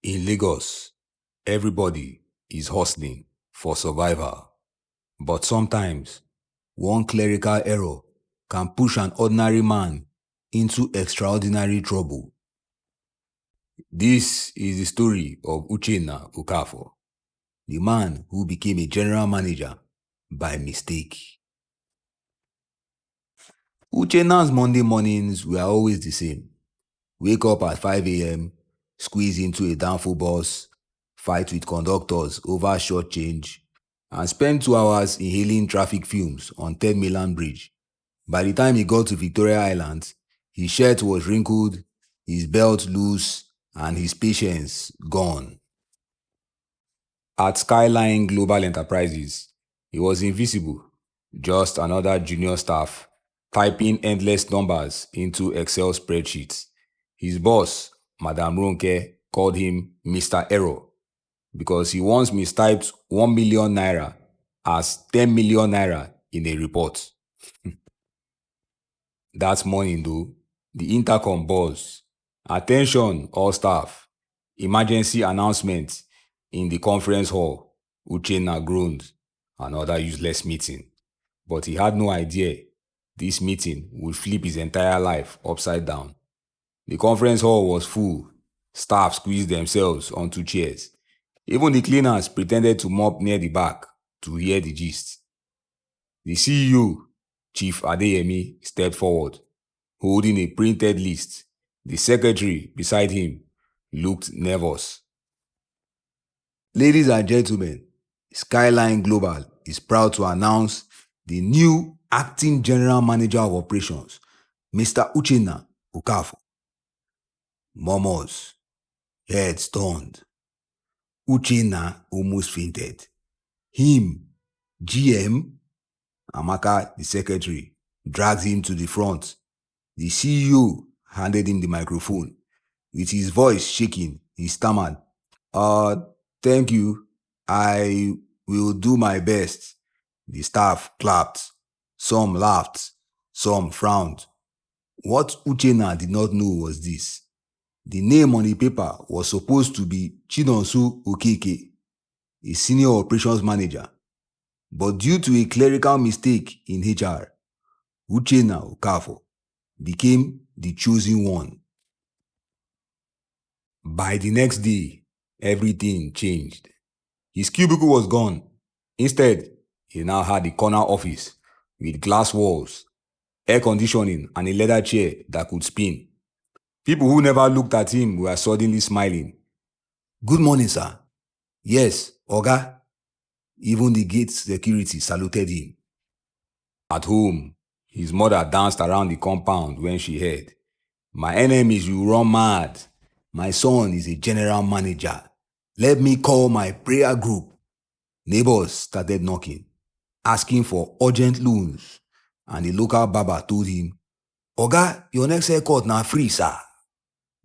In Lagos, everybody is hustling for survival, but sometimes one clerical error can push an ordinary man into extraordinary trouble. This is the story of Uchenna Okafor, the man who became a general manager by mistake. Uchenna's Monday mornings were always the same. Wake up at 5 a.m., squeeze into a downfall bus, fight with conductors over short change, and spend 2 hours inhaling traffic fumes on Third Mainland Bridge. By the time he got to Victoria Island, his shirt was wrinkled, his belt loose, and his patience gone. At Skyline Global Enterprises, he was invisible, just another junior staff, typing endless numbers into Excel spreadsheets. His boss, Madam Ronke, called him Mr. Error because he once mistyped 1 million naira as 10 million naira in a report. That morning, though, the intercom buzzed. Attention, all staff. Emergency announcement in the conference hall. Uchenna groaned. Another useless meeting. But he had no idea this meeting would flip his entire life upside down. The conference hall was full. Staff squeezed themselves onto chairs. Even the cleaners pretended to mop near the back to hear the gist. The CEO, Chief Adeyemi, stepped forward, holding a printed list. The secretary beside him looked nervous. Ladies and gentlemen, Skyline Global is proud to announce the new acting general manager of operations, Mr. Uchenna Okafor. Murmurs, heads turned. Uchenna almost fainted. Him, GM, Amaka, the secretary, dragged him to the front. The CEO handed him the microphone. With his voice shaking, he stammered, Thank you. I will do my best. The staff clapped. Some laughed. Some frowned. What Uchenna did not know was this. The name on the paper was supposed to be Chinonso Okeke, a senior operations manager. But due to a clerical mistake in HR, Uchenna Okafor became the chosen one. By the next day, everything changed. His cubicle was gone. Instead, he now had a corner office with glass walls, air conditioning, and a leather chair that could spin. People who never looked at him were suddenly smiling. Good morning, sir. Yes, Oga. Even the gate security saluted him. At home, his mother danced around the compound when she heard, My enemies will run mad. My son is a general manager. Let me call my prayer group. Neighbors started knocking, asking for urgent loans, and the local barber told him, Oga, your next haircut na free, sir.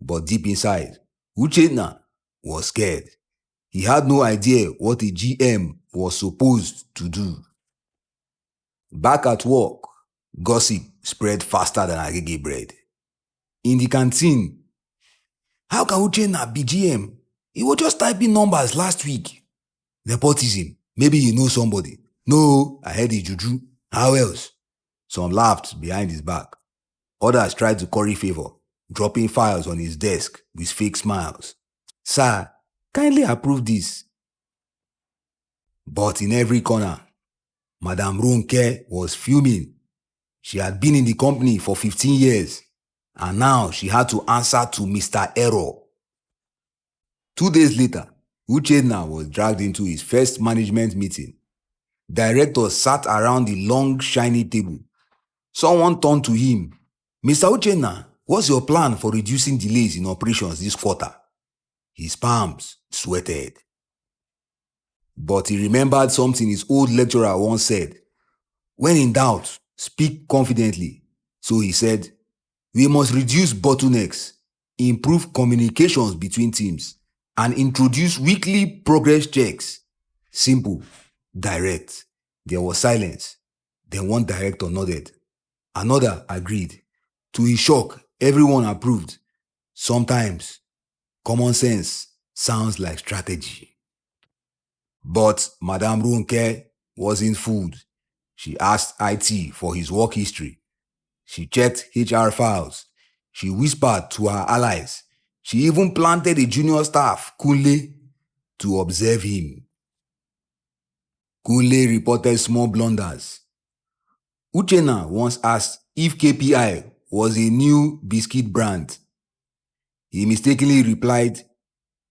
But deep inside, Uchenna was scared. He had no idea what a GM was supposed to do. Back at work, gossip spread faster than agege bread. In the canteen, how can Uchenna be GM? He was just typing numbers last week. Nepotism. Maybe you know somebody. No, I heard it juju. How else? Some laughed behind his back. Others tried to curry favor, dropping files on his desk with fake smiles. Sir, kindly approve this. But in every corner, Madam Ronke was fuming. She had been in the company for 15 years, and now she had to answer to Mr. Error. 2 days later, Uchenna was dragged into his first management meeting. Directors sat around the long, shiny table. Someone turned to him. Mr. Uchenna, what's your plan for reducing delays in operations this quarter? His palms sweated. But he remembered something his old lecturer once said. When in doubt, speak confidently. So he said, we must reduce bottlenecks, improve communications between teams, and introduce weekly progress checks. Simple, direct. There was silence. Then one director nodded. Another agreed. To his shock, everyone approved. Sometimes, common sense Sounds like strategy. But Madame Ronke wasn't fooled. She asked IT for his work history. She checked HR files. She whispered to her allies. She even planted a junior staff, Kunle, to observe him. Kunle reported small blunders. Uchenna once asked if KPI was a new biscuit brand. He mistakenly replied,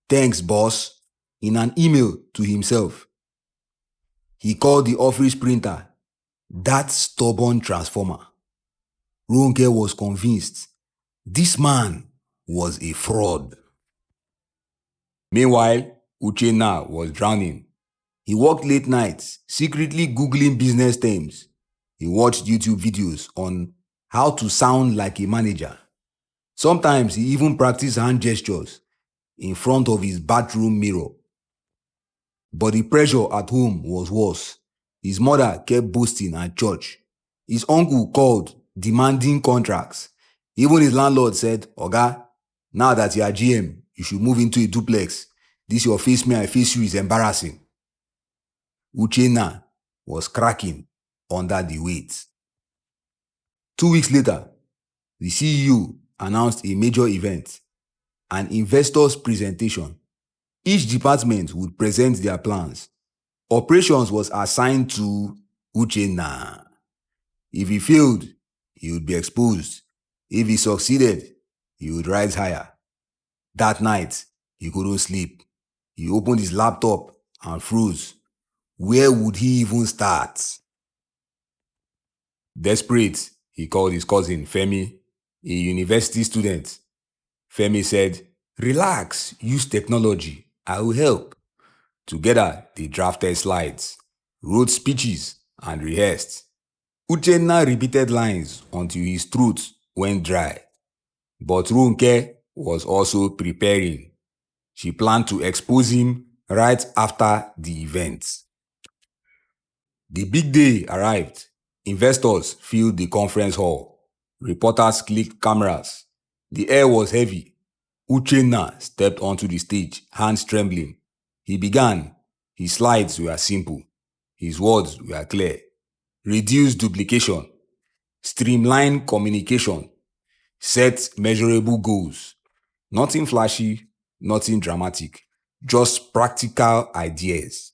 "Thanks, boss," in an email to himself. He called the office printer that stubborn transformer. Ronke was convinced this man was a fraud. Meanwhile, Uchenna was drowning. He worked late nights, secretly Googling business terms. He watched YouTube videos on how to sound like a manager. Sometimes he even practiced hand gestures in front of his bathroom mirror. But the pressure at home was worse. His mother kept boasting at church. His uncle called, demanding contracts. Even his landlord said, "Oga, now that you are GM, you should move into a duplex. This your face me, I face you is embarrassing." Uchenna was cracking under the weight. 2 weeks later, the CEO announced a major event, an investors presentation. Each department would present their plans. Operations was assigned to Uchenna. If he failed, he would be exposed. If he succeeded, he would rise higher. That night, he couldn't sleep. He opened his laptop and froze. Where would he even start? Desperate, he called his cousin Femi, a university student. Femi said, "Relax, use technology. I will help." Together, they drafted slides, wrote speeches, and rehearsed. Uchenna repeated lines until his throat went dry. But Ronke was also preparing. She planned to expose him right after the event. The big day arrived. Investors filled the conference hall. Reporters clicked cameras. The air was heavy. Uchenna stepped onto the stage, hands trembling. He began. His slides were simple. His words were clear. Reduce duplication. Streamline communication. Set measurable goals. Nothing flashy, nothing dramatic. Just practical ideas.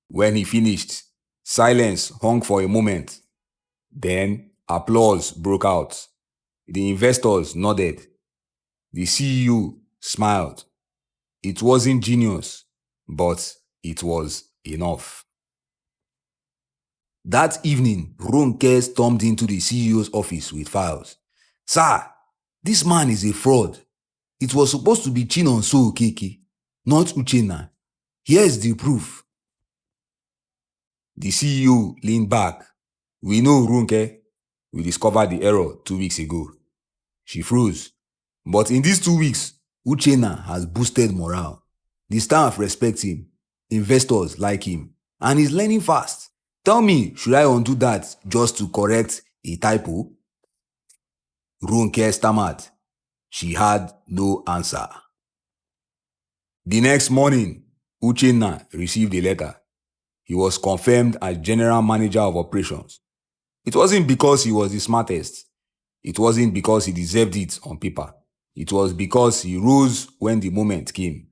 When he finished, silence hung for a moment. Then applause broke out. The investors nodded. The CEO smiled. It wasn't genius, but it was enough. That evening, Ronke stormed into the CEO's office with files. "Sir, this man is a fraud. It was supposed to be Chinonso Okeke, not Uchenna. Here's the proof." The CEO leaned back. "We know, Ronke. We discovered the error 2 weeks ago." She froze. "But in these 2 weeks, Uchenna has boosted morale. The staff respect him. Investors like him. And he's learning fast. Tell me, should I undo that just to correct a typo?" Ronke stammered. She had no answer. The next morning, Uchenna received a letter. He was confirmed as General Manager of Operations. It wasn't because he was the smartest. It wasn't because he deserved it on paper. It was because he rose when the moment came.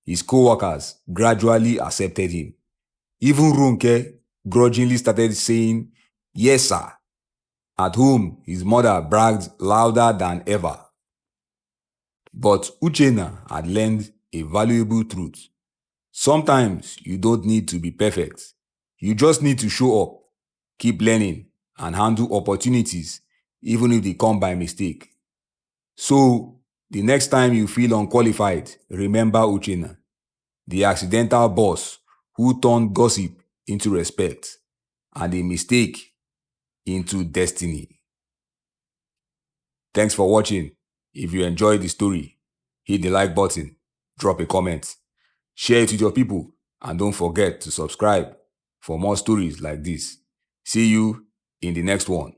His co-workers gradually accepted him. Even Ronke grudgingly started saying, "Yes, sir." At home, his mother bragged louder than ever. But Uchenna had learned a valuable truth. Sometimes you don't need to be perfect. You just need to show up, keep learning, and handle opportunities, even if they come by mistake. So, the next time you feel unqualified, remember Uchenna, the accidental boss who turned gossip into respect and a mistake into destiny. Thanks for watching. If you enjoyed the story, hit the like button, drop a comment, share it with your people, and don't forget to subscribe for more stories like this. See you in the next one.